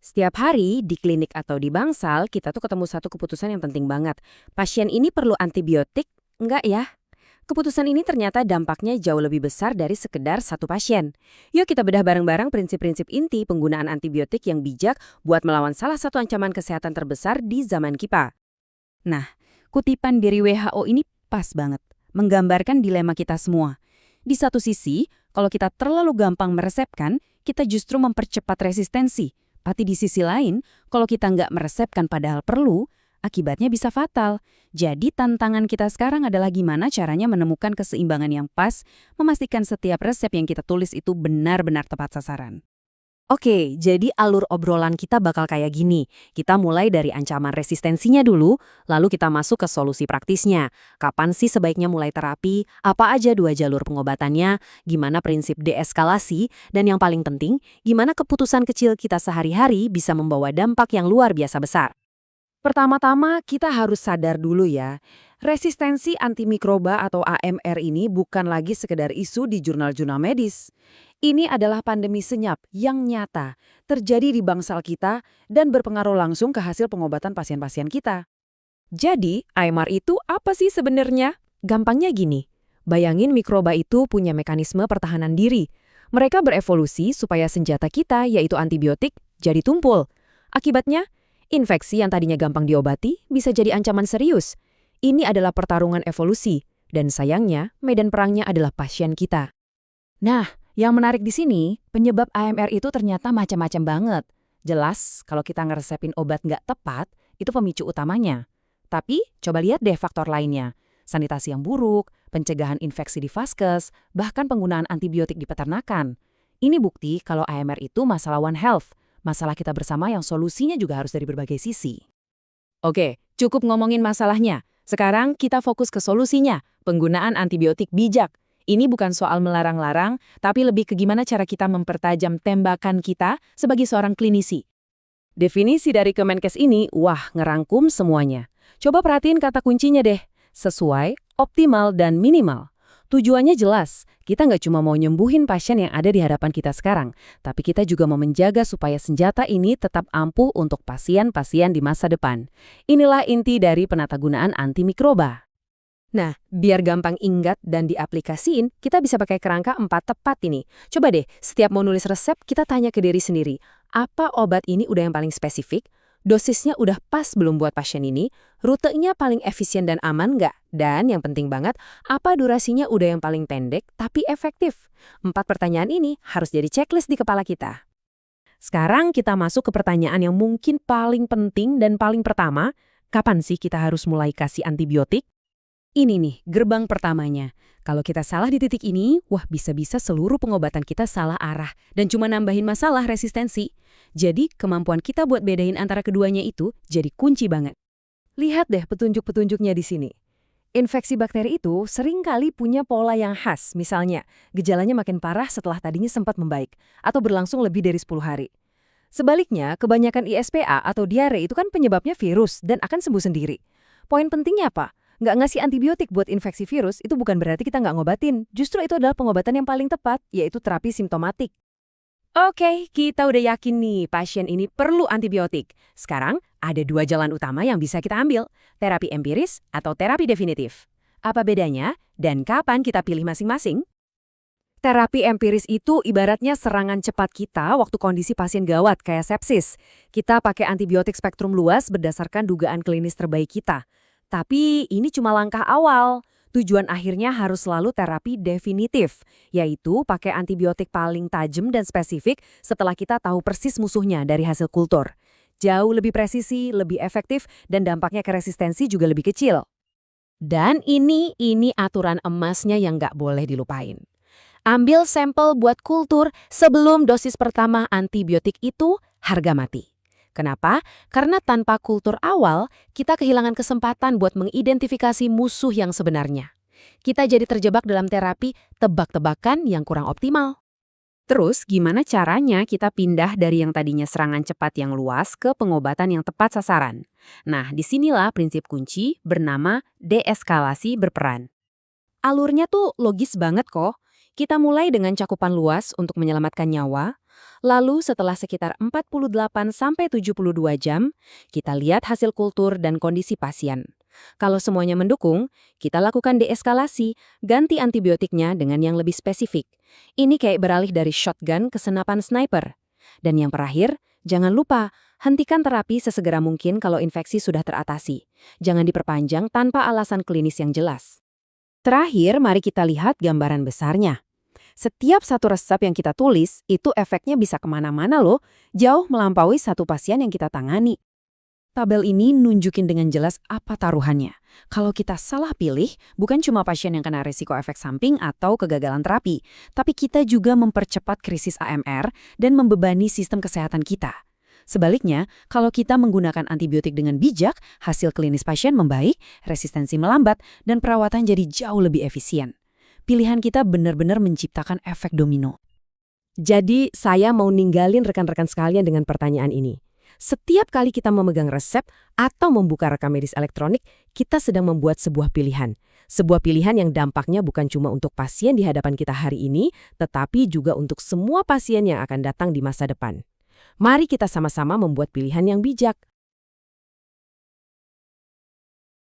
Setiap hari di klinik atau di bangsal, kita tuh ketemu satu keputusan yang penting banget. Pasien ini perlu antibiotik? Enggak ya. Keputusan ini ternyata dampaknya jauh lebih besar dari sekedar satu pasien. Yuk kita bedah bareng-barang prinsip-prinsip inti penggunaan antibiotik yang bijak buat melawan salah satu ancaman kesehatan terbesar di zaman kita. Nah, kutipan dari WHO ini pas banget, menggambarkan dilema kita semua. Di satu sisi, kalau kita terlalu gampang meresepkan, kita justru mempercepat resistensi. Tapi di sisi lain, kalau kita nggak meresepkan padahal perlu, akibatnya bisa fatal. Jadi tantangan kita sekarang adalah gimana caranya menemukan keseimbangan yang pas, memastikan setiap resep yang kita tulis itu benar-benar tepat sasaran. Oke, jadi alur obrolan kita bakal kayak gini. Kita mulai dari ancaman resistensinya dulu, lalu kita masuk ke solusi praktisnya. Kapan sih sebaiknya mulai terapi? Apa aja dua jalur pengobatannya? Gimana prinsip deeskalasi? Dan yang paling penting, gimana keputusan kecil kita sehari-hari bisa membawa dampak yang luar biasa besar? Pertama-tama, kita harus sadar dulu ya, resistensi antimikroba atau AMR ini bukan lagi sekedar isu di jurnal-jurnal medis. Ini adalah pandemi senyap yang nyata, terjadi di bangsal kita dan berpengaruh langsung ke hasil pengobatan pasien-pasien kita. Jadi, AMR itu apa sih sebenarnya? Gampangnya gini, bayangin mikroba itu punya mekanisme pertahanan diri. Mereka berevolusi supaya senjata kita, yaitu antibiotik, jadi tumpul. Akibatnya, infeksi yang tadinya gampang diobati bisa jadi ancaman serius. Ini adalah pertarungan evolusi, dan sayangnya medan perangnya adalah pasien kita. Nah, yang menarik di sini, penyebab AMR itu ternyata macam-macam banget. Jelas, kalau kita ngeresepin obat nggak tepat, itu pemicu utamanya. Tapi, coba lihat deh faktor lainnya. Sanitasi yang buruk, pencegahan infeksi di vaskes, bahkan penggunaan antibiotik di peternakan. Ini bukti kalau AMR itu masalah One Health, masalah kita bersama yang solusinya juga harus dari berbagai sisi. Oke, cukup ngomongin masalahnya. Sekarang kita fokus ke solusinya, penggunaan antibiotik bijak. Ini bukan soal melarang-larang, tapi lebih ke gimana cara kita mempertajam tembakan kita sebagai seorang klinisi. Definisi dari Kemenkes ini, wah, ngerangkum semuanya. Coba perhatiin kata kuncinya deh, sesuai, optimal, dan minimal. Tujuannya jelas, kita nggak cuma mau nyembuhin pasien yang ada di hadapan kita sekarang, tapi kita juga mau menjaga supaya senjata ini tetap ampuh untuk pasien-pasien di masa depan. Inilah inti dari penatagunaan antimikroba. Nah, biar gampang ingat dan diaplikasiin, kita bisa pakai kerangka 4 tepat ini. Coba deh, setiap mau nulis resep, kita tanya ke diri sendiri, apa obat ini udah yang paling spesifik? Dosisnya udah pas belum buat pasien ini? Rutenya paling efisien dan aman nggak? Dan yang penting banget, apa durasinya udah yang paling pendek tapi efektif? 4 pertanyaan ini harus jadi checklist di kepala kita. Sekarang kita masuk ke pertanyaan yang mungkin paling penting dan paling pertama, kapan sih kita harus mulai kasih antibiotik? Ini nih, gerbang pertamanya. Kalau kita salah di titik ini, wah bisa-bisa seluruh pengobatan kita salah arah dan cuma nambahin masalah resistensi. Jadi, kemampuan kita buat bedain antara keduanya itu jadi kunci banget. Lihat deh petunjuk-petunjuknya di sini. Infeksi bakteri itu seringkali punya pola yang khas, misalnya gejalanya makin parah setelah tadinya sempat membaik atau berlangsung lebih dari 10 hari. Sebaliknya, kebanyakan ISPA atau diare itu kan penyebabnya virus dan akan sembuh sendiri. Poin pentingnya apa? Nggak ngasih antibiotik buat infeksi virus itu bukan berarti kita nggak ngobatin. Justru itu adalah pengobatan yang paling tepat, yaitu terapi simptomatik. Oke, kita udah yakin nih pasien ini perlu antibiotik. Sekarang, ada 2 jalan utama yang bisa kita ambil, terapi empiris atau terapi definitif. Apa bedanya dan kapan kita pilih masing-masing? Terapi empiris itu ibaratnya serangan cepat kita waktu kondisi pasien gawat kayak sepsis. Kita pakai antibiotik spektrum luas berdasarkan dugaan klinis terbaik kita. Tapi ini cuma langkah awal. Tujuan akhirnya harus selalu terapi definitif, yaitu pakai antibiotik paling tajam dan spesifik setelah kita tahu persis musuhnya dari hasil kultur. Jauh lebih presisi, lebih efektif, dan dampaknya ke resistensi juga lebih kecil. Dan ini aturan emasnya yang nggak boleh dilupain. Ambil sampel buat kultur sebelum dosis pertama antibiotik itu harga mati. Kenapa? Karena tanpa kultur awal, kita kehilangan kesempatan buat mengidentifikasi musuh yang sebenarnya. Kita jadi terjebak dalam terapi tebak-tebakan yang kurang optimal. Terus, gimana caranya kita pindah dari yang tadinya serangan cepat yang luas ke pengobatan yang tepat sasaran? Nah, disinilah prinsip kunci bernama deeskalasi berperan. Alurnya tuh logis banget kok. Kita mulai dengan cakupan luas untuk menyelamatkan nyawa, Lalu setelah sekitar 48-72 jam, kita lihat hasil kultur dan kondisi pasien. Kalau semuanya mendukung, kita lakukan deeskalasi, ganti antibiotiknya dengan yang lebih spesifik. Ini kayak beralih dari shotgun ke senapan sniper. Dan yang terakhir, jangan lupa, hentikan terapi sesegera mungkin kalau infeksi sudah teratasi. Jangan diperpanjang tanpa alasan klinis yang jelas. Terakhir, mari kita lihat gambaran besarnya. Setiap satu resep yang kita tulis, itu efeknya bisa kemana-mana loh, jauh melampaui satu pasien yang kita tangani. Tabel ini nunjukin dengan jelas apa taruhannya. Kalau kita salah pilih, bukan cuma pasien yang kena resiko efek samping atau kegagalan terapi, tapi kita juga mempercepat krisis AMR dan membebani sistem kesehatan kita. Sebaliknya, kalau kita menggunakan antibiotik dengan bijak, hasil klinis pasien membaik, resistensi melambat, dan perawatan jadi jauh lebih efisien. Pilihan kita benar-benar menciptakan efek domino. Jadi, saya mau ninggalin rekan-rekan sekalian dengan pertanyaan ini. Setiap kali kita memegang resep atau membuka rekam medis elektronik, kita sedang membuat sebuah pilihan. Sebuah pilihan yang dampaknya bukan cuma untuk pasien di hadapan kita hari ini, tetapi juga untuk semua pasien yang akan datang di masa depan. Mari kita sama-sama membuat pilihan yang bijak.